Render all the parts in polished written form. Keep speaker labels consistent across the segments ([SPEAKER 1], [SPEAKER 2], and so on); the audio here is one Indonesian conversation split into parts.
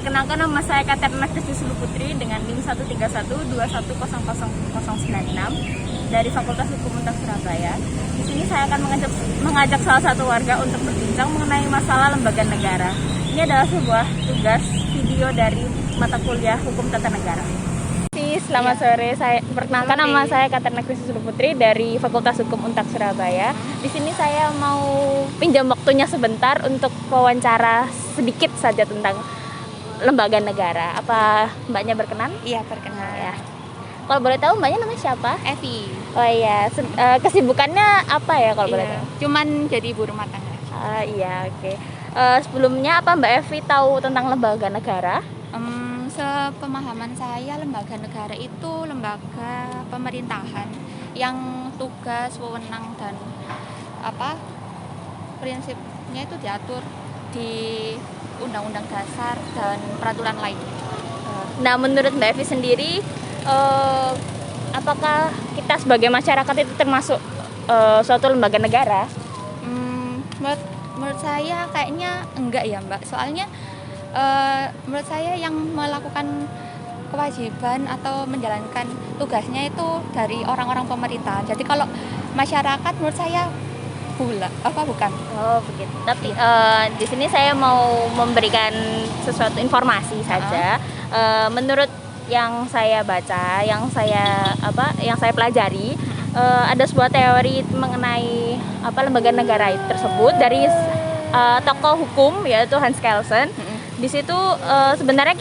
[SPEAKER 1] Perkenalkan, nama saya Katerina Kristi Putri dengan NIM 13121000096 dari Fakultas Hukum Untak Surabaya. Di sini saya akan mengajak salah satu warga untuk berbincang mengenai masalah lembaga negara. Ini adalah sebuah tugas video dari mata kuliah Hukum Tata Negara. Selamat sore, perkenalkan nama saya Katerina Kristi Putri dari Fakultas Hukum Untak Surabaya. Di sini saya mau pinjam waktunya sebentar untuk wawancara sedikit saja tentang lembaga negara. Apa mbaknya berkenan?
[SPEAKER 2] Iya, berkenan.
[SPEAKER 1] Ya. Kalau boleh tahu mbaknya namanya siapa?
[SPEAKER 2] Evi.
[SPEAKER 1] Oh iya, kesibukannya apa ya kalau boleh tahu?
[SPEAKER 2] Cuman jadi ibu rumah tangga.
[SPEAKER 1] Iya, oke. Sebelumnya apa Mbak Evi tahu tentang lembaga negara?
[SPEAKER 2] Sepemahaman saya, lembaga negara itu lembaga pemerintahan yang tugas, wewenang dan prinsipnya itu diatur di Undang-Undang Dasar dan peraturan lain.
[SPEAKER 1] Nah, menurut Mbak Evi sendiri, apakah kita sebagai masyarakat itu termasuk suatu lembaga negara?
[SPEAKER 2] Menurut saya kayaknya enggak ya, Mbak. Soalnya menurut saya yang melakukan kewajiban atau menjalankan tugasnya itu dari orang-orang pemerintah. Jadi kalau masyarakat menurut saya bukan.
[SPEAKER 1] Oh begitu. Tapi di sini saya mau memberikan sesuatu informasi saja. Menurut yang saya baca, yang saya pelajari, ada sebuah teori mengenai lembaga negara tersebut dari tokoh hukum yaitu Hans Kelsen. Di situ sebenarnya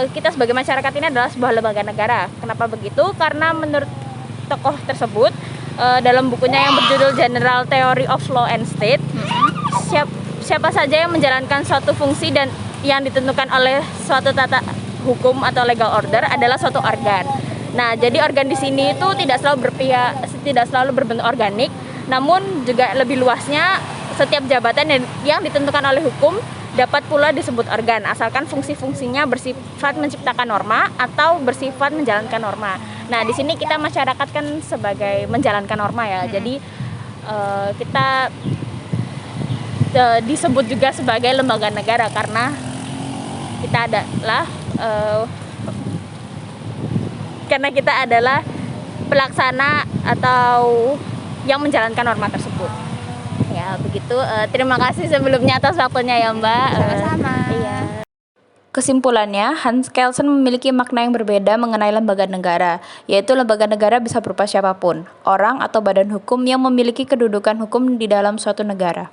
[SPEAKER 1] kita sebagai masyarakat ini adalah sebuah lembaga negara. Kenapa begitu? Karena menurut tokoh tersebut, dalam bukunya yang berjudul General Theory of Law and State, siapa saja yang menjalankan suatu fungsi dan yang ditentukan oleh suatu tata hukum atau legal order adalah suatu organ. Nah, jadi organ di sini itu tidak selalu berbentuk organik, namun juga lebih luasnya setiap jabatan yang ditentukan oleh hukum dapat pula disebut organ, asalkan fungsi-fungsinya bersifat menciptakan norma atau bersifat menjalankan norma. Nah, di sini kita masyarakat kan sebagai menjalankan norma ya. Jadi kita disebut juga sebagai lembaga negara karena kita adalah pelaksana atau yang menjalankan norma tersebut. Ya, begitu. Terima kasih sebelumnya atas waktunya ya, Mbak.
[SPEAKER 2] Sama-sama.
[SPEAKER 1] Iya. Kesimpulannya, Hans Kelsen memiliki makna yang berbeda mengenai lembaga negara, yaitu lembaga negara bisa berupa siapapun, orang atau badan hukum yang memiliki kedudukan hukum di dalam suatu negara.